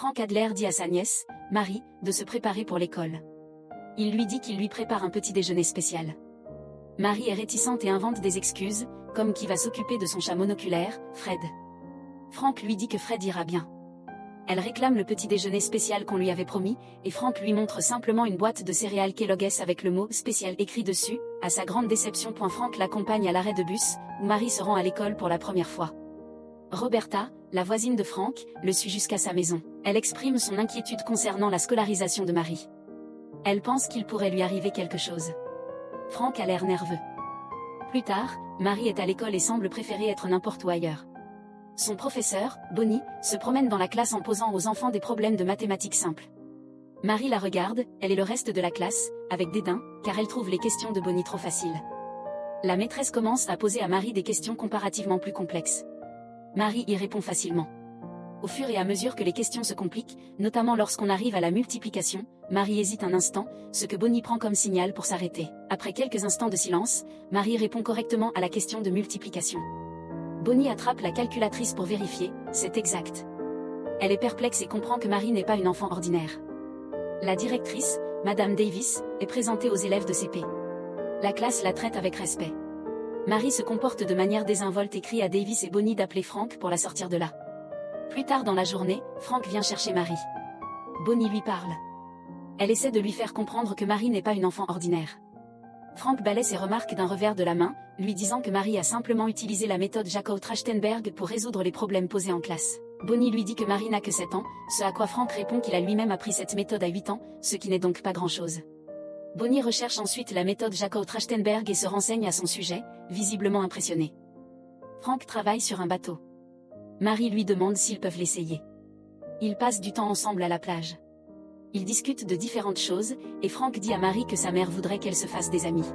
Frank Adler dit à sa nièce, Marie, de se préparer pour l'école. Il lui dit qu'il lui prépare un petit déjeuner spécial. Marie est réticente et invente des excuses, comme qui va s'occuper de son chat monoculaire, Fred. Frank lui dit que Fred ira bien. Elle réclame le petit déjeuner spécial qu'on lui avait promis, et Frank lui montre simplement une boîte de céréales Kellogg's avec le mot « spécial » écrit dessus. À sa grande déception, Frank l'accompagne à l'arrêt de bus, où Marie se rend à l'école pour la première fois. Roberta, la voisine de Frank, le suit jusqu'à sa maison. Elle exprime son inquiétude concernant la scolarisation de Marie. Elle pense qu'il pourrait lui arriver quelque chose. Frank a l'air nerveux. Plus tard, Marie est à l'école et semble préférer être n'importe où ailleurs. Son professeur, Bonnie, se promène dans la classe en posant aux enfants des problèmes de mathématiques simples. Marie la regarde, elle et le reste de la classe, avec dédain, car elle trouve les questions de Bonnie trop faciles. La maîtresse commence à poser à Marie des questions comparativement plus complexes. Marie y répond facilement. Au fur et à mesure que les questions se compliquent, notamment lorsqu'on arrive à la multiplication, Marie hésite un instant, ce que Bonnie prend comme signal pour s'arrêter. Après quelques instants de silence, Marie répond correctement à la question de multiplication. Bonnie attrape la calculatrice pour vérifier, c'est exact. Elle est perplexe et comprend que Marie n'est pas une enfant ordinaire. La directrice, Madame Davis, est présentée aux élèves de CP. La classe la traite avec respect. Marie se comporte de manière désinvolte et crie à Davis et Bonnie d'appeler Frank pour la sortir de là. Plus tard dans la journée, Frank vient chercher Marie. Bonnie lui parle. Elle essaie de lui faire comprendre que Marie n'est pas une enfant ordinaire. Frank balaie ses remarques d'un revers de la main, lui disant que Marie a simplement utilisé la méthode Jacob-Trachtenberg pour résoudre les problèmes posés en classe. Bonnie lui dit que Marie n'a que 7 ans, ce à quoi Frank répond qu'il a lui-même appris cette méthode à 8 ans, ce qui n'est donc pas grand-chose. Bonnie recherche ensuite la méthode Jacob-Trachtenberg et se renseigne à son sujet, visiblement impressionné. Frank travaille sur un bateau. Marie lui demande s'ils peuvent l'essayer. Ils passent du temps ensemble à la plage. Ils discutent de différentes choses, et Frank dit à Marie que sa mère voudrait qu'elle se fasse des amis.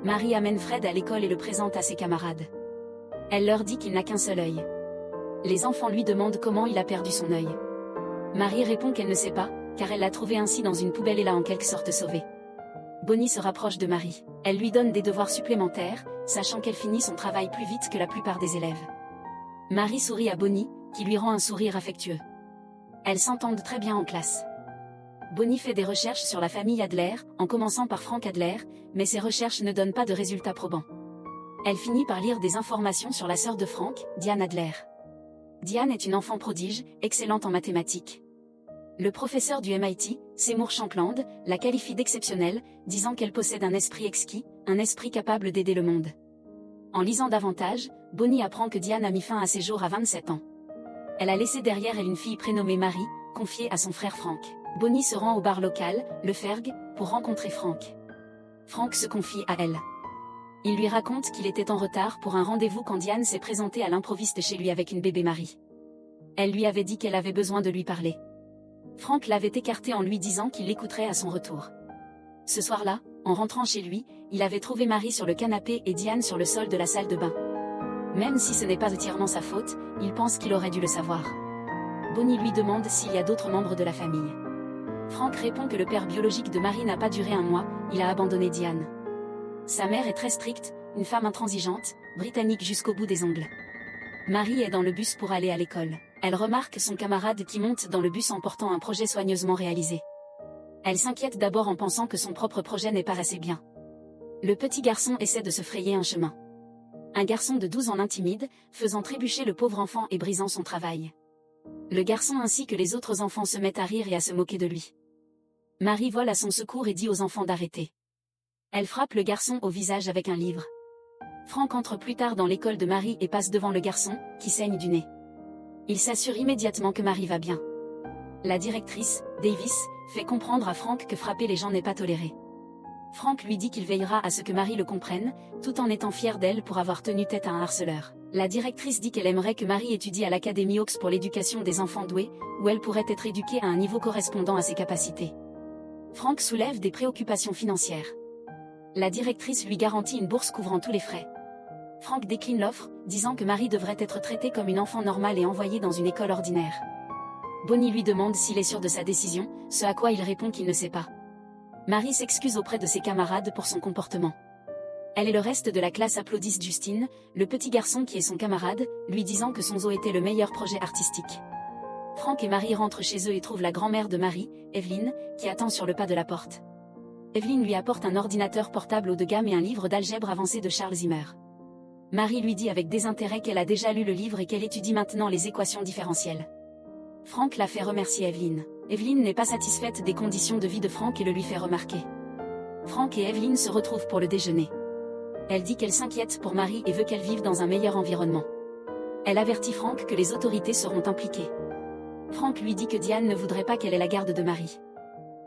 Marie amène Fred à l'école et le présente à ses camarades. Elle leur dit qu'il n'a qu'un seul œil. Les enfants lui demandent comment il a perdu son œil. Marie répond qu'elle ne sait pas, car elle l'a trouvé ainsi dans une poubelle et l'a en quelque sorte sauvé. Bonnie se rapproche de Marie. Elle lui donne des devoirs supplémentaires, sachant qu'elle finit son travail plus vite que la plupart des élèves. Marie sourit à Bonnie, qui lui rend un sourire affectueux. Elles s'entendent très bien en classe. Bonnie fait des recherches sur la famille Adler, en commençant par Frank Adler, mais ses recherches ne donnent pas de résultats probants. Elle finit par lire des informations sur la sœur de Frank, Diane Adler. Diane est une enfant prodige, excellente en mathématiques. Le professeur du MIT, Seymour Shankland, la qualifie d'exceptionnelle, disant qu'elle possède un esprit exquis, un esprit capable d'aider le monde. En lisant davantage, Bonnie apprend que Diane a mis fin à ses jours à 27 ans. Elle a laissé derrière elle une fille prénommée Marie, confiée à son frère Frank. Bonnie se rend au bar local, le Ferg, pour rencontrer Frank. Frank se confie à elle. Il lui raconte qu'il était en retard pour un rendez-vous quand Diane s'est présentée à l'improviste chez lui avec une bébé Marie. Elle lui avait dit qu'elle avait besoin de lui parler. Frank l'avait écartée en lui disant qu'il l'écouterait à son retour. Ce soir-là, en rentrant chez lui, il avait trouvé Marie sur le canapé et Diane sur le sol de la salle de bain. Même si ce n'est pas entièrement sa faute, il pense qu'il aurait dû le savoir. Bonnie lui demande s'il y a d'autres membres de la famille. Frank répond que le père biologique de Marie n'a pas duré un mois, il a abandonné Diane. Sa mère est très stricte, une femme intransigeante, britannique jusqu'au bout des ongles. Marie est dans le bus pour aller à l'école. Elle remarque son camarade qui monte dans le bus en portant un projet soigneusement réalisé. Elle s'inquiète d'abord en pensant que son propre projet n'est pas assez bien. Le petit garçon essaie de se frayer un chemin. Un garçon de 12 ans l'intimide, faisant trébucher le pauvre enfant et brisant son travail. Le garçon ainsi que les autres enfants se mettent à rire et à se moquer de lui. Marie vole à son secours et dit aux enfants d'arrêter. Elle frappe le garçon au visage avec un livre. Frank entre plus tard dans l'école de Marie et passe devant le garçon, qui saigne du nez. Il s'assure immédiatement que Marie va bien. La directrice, Davis, fait comprendre à Frank que frapper les gens n'est pas toléré. Frank lui dit qu'il veillera à ce que Marie le comprenne, tout en étant fier d'elle pour avoir tenu tête à un harceleur. La directrice dit qu'elle aimerait que Marie étudie à l'Académie Hawks pour l'éducation des enfants doués, où elle pourrait être éduquée à un niveau correspondant à ses capacités. Frank soulève des préoccupations financières. La directrice lui garantit une bourse couvrant tous les frais. Frank décline l'offre, disant que Marie devrait être traitée comme une enfant normale et envoyée dans une école ordinaire. Bonnie lui demande s'il est sûr de sa décision, ce à quoi il répond qu'il ne sait pas. Marie s'excuse auprès de ses camarades pour son comportement. Elle et le reste de la classe applaudissent Justine, le petit garçon qui est son camarade, lui disant que son zoo était le meilleur projet artistique. Franck et Marie rentrent chez eux et trouvent la grand-mère de Marie, Evelyne, qui attend sur le pas de la porte. Evelyne lui apporte un ordinateur portable haut de gamme et un livre d'algèbre avancé de Charles Zimmer. Marie lui dit avec désintérêt qu'elle a déjà lu le livre et qu'elle étudie maintenant les équations différentielles. Franck la fait remercier Evelyne. Evelyne n'est pas satisfaite des conditions de vie de Franck et le lui fait remarquer. Franck et Evelyne se retrouvent pour le déjeuner. Elle dit qu'elle s'inquiète pour Marie et veut qu'elle vive dans un meilleur environnement. Elle avertit Franck que les autorités seront impliquées. Franck lui dit que Diane ne voudrait pas qu'elle ait la garde de Marie.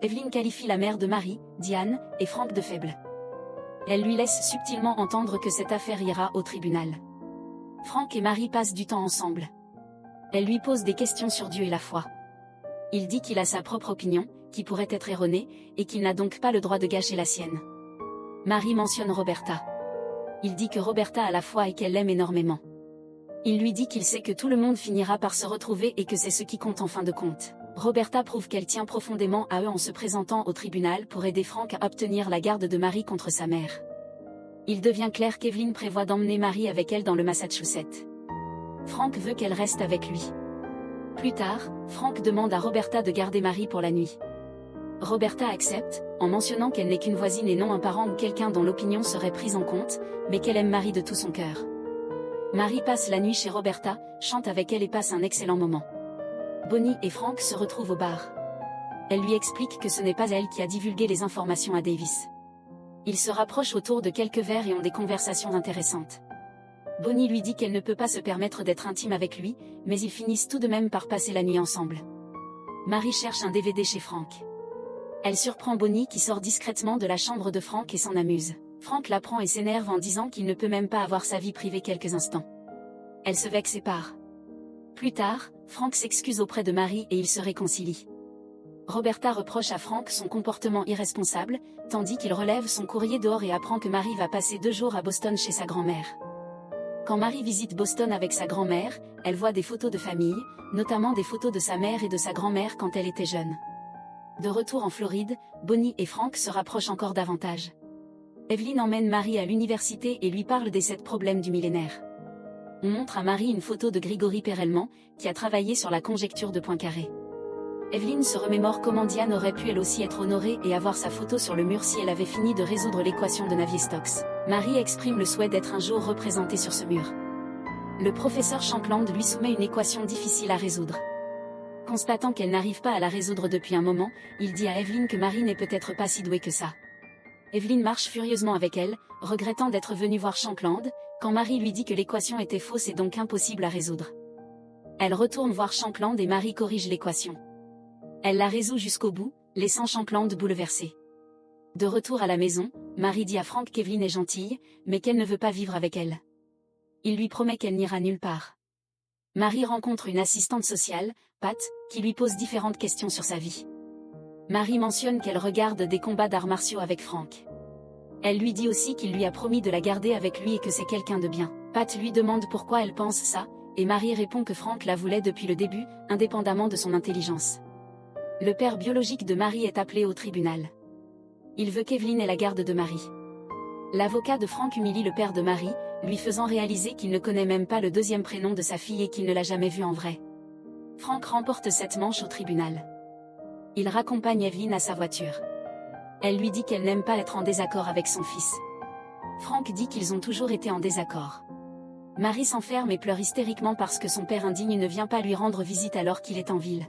Evelyne qualifie la mère de Marie, Diane, et Franck de faible. Elle lui laisse subtilement entendre que cette affaire ira au tribunal. Franck et Marie passent du temps ensemble. Elle lui pose des questions sur Dieu et la foi. Il dit qu'il a sa propre opinion, qui pourrait être erronée, et qu'il n'a donc pas le droit de gâcher la sienne. Marie mentionne Roberta. Il dit que Roberta a la foi et qu'elle l'aime énormément. Il lui dit qu'il sait que tout le monde finira par se retrouver et que c'est ce qui compte en fin de compte. Roberta prouve qu'elle tient profondément à eux en se présentant au tribunal pour aider Franck à obtenir la garde de Marie contre sa mère. Il devient clair qu'Evelyne prévoit d'emmener Marie avec elle dans le Massachusetts. Franck veut qu'elle reste avec lui. Plus tard, Franck demande à Roberta de garder Marie pour la nuit. Roberta accepte, en mentionnant qu'elle n'est qu'une voisine et non un parent ou quelqu'un dont l'opinion serait prise en compte, mais qu'elle aime Marie de tout son cœur. Marie passe la nuit chez Roberta, chante avec elle et passe un excellent moment. Bonnie et Franck se retrouvent au bar. Elle lui explique que ce n'est pas elle qui a divulgué les informations à Davis. Ils se rapprochent autour de quelques verres et ont des conversations intéressantes. Bonnie lui dit qu'elle ne peut pas se permettre d'être intime avec lui, mais ils finissent tout de même par passer la nuit ensemble. Marie cherche un DVD chez Franck. Elle surprend Bonnie qui sort discrètement de la chambre de Franck et s'en amuse. Franck la prend et s'énerve en disant qu'il ne peut même pas avoir sa vie privée quelques instants. Elle se vexe et part. Plus tard, Franck s'excuse auprès de Marie et ils se réconcilient. Roberta reproche à Franck son comportement irresponsable, tandis qu'il relève son courrier dehors et apprend que Marie va passer 2 jours à Boston chez sa grand-mère. Quand Marie visite Boston avec sa grand-mère, elle voit des photos de famille, notamment des photos de sa mère et de sa grand-mère quand elle était jeune. De retour en Floride, Bonnie et Franck se rapprochent encore davantage. Evelyne emmène Marie à l'université et lui parle des 7 problèmes du millénaire. On montre à Marie une photo de Grigory Perelman, qui a travaillé sur la conjecture de Poincaré. Evelyne se remémore comment Diane aurait pu elle aussi être honorée et avoir sa photo sur le mur si elle avait fini de résoudre l'équation de Navier-Stokes. Marie exprime le souhait d'être un jour représentée sur ce mur. Le professeur Shankland lui soumet une équation difficile à résoudre. Constatant qu'elle n'arrive pas à la résoudre depuis un moment, il dit à Evelyne que Marie n'est peut-être pas si douée que ça. Evelyne marche furieusement avec elle, regrettant d'être venue voir Shankland, quand Marie lui dit que l'équation était fausse et donc impossible à résoudre. Elle retourne voir Shankland et Marie corrige l'équation. Elle la résout jusqu'au bout, laissant Shankland bouleversé. De retour à la maison, Marie dit à Franck qu'Evelyne est gentille, mais qu'elle ne veut pas vivre avec elle. Il lui promet qu'elle n'ira nulle part. Marie rencontre une assistante sociale, Pat, qui lui pose différentes questions sur sa vie. Marie mentionne qu'elle regarde des combats d'arts martiaux avec Franck. Elle lui dit aussi qu'il lui a promis de la garder avec lui et que c'est quelqu'un de bien. Pat lui demande pourquoi elle pense ça, et Marie répond que Franck la voulait depuis le début, indépendamment de son intelligence. Le père biologique de Marie est appelé au tribunal. Il veut qu'Evelyne ait la garde de Marie. L'avocat de Franck humilie le père de Marie, lui faisant réaliser qu'il ne connaît même pas le 2e prénom de sa fille et qu'il ne l'a jamais vue en vrai. Franck remporte cette manche au tribunal. Il raccompagne Evelyne à sa voiture. Elle lui dit qu'elle n'aime pas être en désaccord avec son fils. Franck dit qu'ils ont toujours été en désaccord. Marie s'enferme et pleure hystériquement parce que son père indigne ne vient pas lui rendre visite alors qu'il est en ville.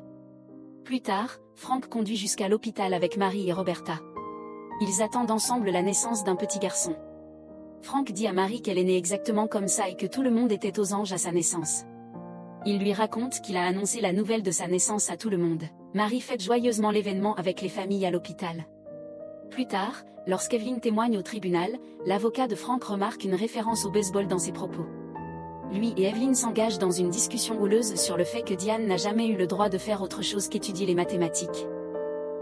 Plus tard, Franck conduit jusqu'à l'hôpital avec Marie et Roberta. Ils attendent ensemble la naissance d'un petit garçon. Franck dit à Marie qu'elle est née exactement comme ça et que tout le monde était aux anges à sa naissance. Il lui raconte qu'il a annoncé la nouvelle de sa naissance à tout le monde. Marie fête joyeusement l'événement avec les familles à l'hôpital. Plus tard, lorsqu'Evelyne témoigne au tribunal, l'avocat de Franck remarque une référence au baseball dans ses propos. Lui et Evelyne s'engagent dans une discussion houleuse sur le fait que Diane n'a jamais eu le droit de faire autre chose qu'étudier les mathématiques.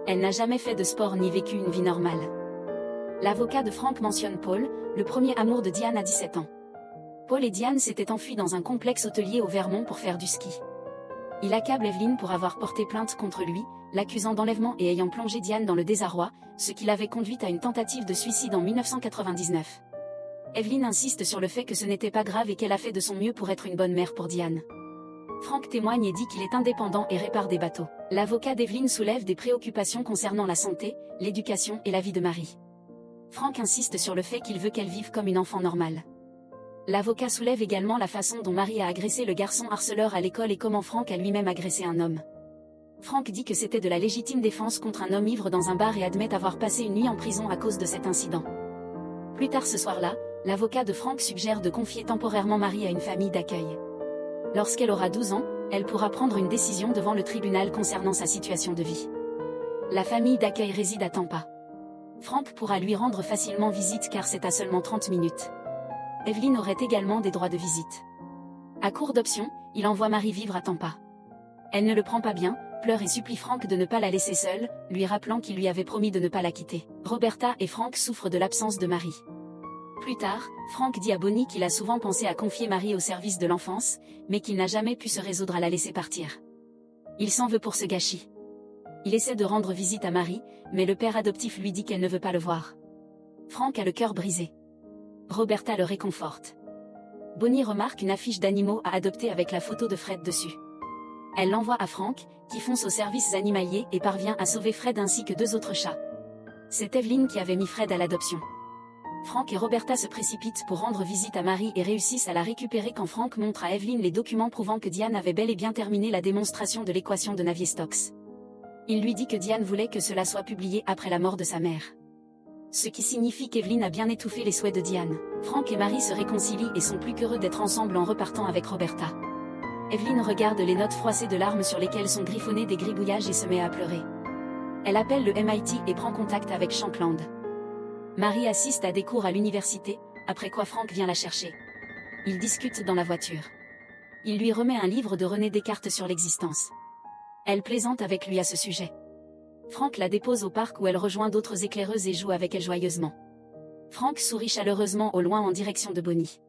Elle n'a jamais fait de sport ni vécu une vie normale. L'avocat de Franck mentionne Paul, le premier amour de Diane à 17 ans. Paul et Diane s'étaient enfuis dans un complexe hôtelier au Vermont pour faire du ski. Il accable Evelyne pour avoir porté plainte contre lui, l'accusant d'enlèvement et ayant plongé Diane dans le désarroi, ce qui l'avait conduite à une tentative de suicide en 1999. Evelyne insiste sur le fait que ce n'était pas grave et qu'elle a fait de son mieux pour être une bonne mère pour Diane. Frank témoigne et dit qu'il est indépendant et répare des bateaux. L'avocat d'Evelyn soulève des préoccupations concernant la santé, l'éducation et la vie de Marie. Frank insiste sur le fait qu'il veut qu'elle vive comme une enfant normale. L'avocat soulève également la façon dont Marie a agressé le garçon harceleur à l'école et comment Frank a lui-même agressé un homme. Frank dit que c'était de la légitime défense contre un homme ivre dans un bar et admet avoir passé une nuit en prison à cause de cet incident. Plus tard ce soir-là, l'avocat de Frank suggère de confier temporairement Marie à une famille d'accueil. Lorsqu'elle aura 12 ans, elle pourra prendre une décision devant le tribunal concernant sa situation de vie. La famille d'accueil réside à Tampa. Frank pourra lui rendre facilement visite car c'est à seulement 30 minutes. Evelyn aurait également des droits de visite. À court d'options, il envoie Marie vivre à Tampa. Elle ne le prend pas bien, pleure et supplie Frank de ne pas la laisser seule, lui rappelant qu'il lui avait promis de ne pas la quitter. Roberta et Frank souffrent de l'absence de Marie. Plus tard, Frank dit à Bonnie qu'il a souvent pensé à confier Marie au service de l'enfance, mais qu'il n'a jamais pu se résoudre à la laisser partir. Il s'en veut pour ce gâchis. Il essaie de rendre visite à Marie, mais le père adoptif lui dit qu'elle ne veut pas le voir. Frank a le cœur brisé. Roberta le réconforte. Bonnie remarque une affiche d'animaux à adopter avec la photo de Fred dessus. Elle l'envoie à Frank, qui fonce aux services animaliers et parvient à sauver Fred ainsi que 2 autres chats. C'est Evelyn qui avait mis Fred à l'adoption. Frank et Roberta se précipitent pour rendre visite à Marie et réussissent à la récupérer quand Frank montre à Evelyn les documents prouvant que Diane avait bel et bien terminé la démonstration de l'équation de Navier-Stokes. Il lui dit que Diane voulait que cela soit publié après la mort de sa mère. Ce qui signifie qu'Evelyn a bien étouffé les souhaits de Diane. Frank et Marie se réconcilient et sont plus qu'heureux d'être ensemble en repartant avec Roberta. Evelyn regarde les notes froissées de larmes sur lesquelles sont griffonnés des gribouillages et se met à pleurer. Elle appelle le MIT et prend contact avec Shankland. Marie assiste à des cours à l'université, après quoi Frank vient la chercher. Ils discutent dans la voiture. Il lui remet un livre de René Descartes sur l'existence. Elle plaisante avec lui à ce sujet. Frank la dépose au parc où elle rejoint d'autres éclaireuses et joue avec elle joyeusement. Frank sourit chaleureusement au loin en direction de Bonnie.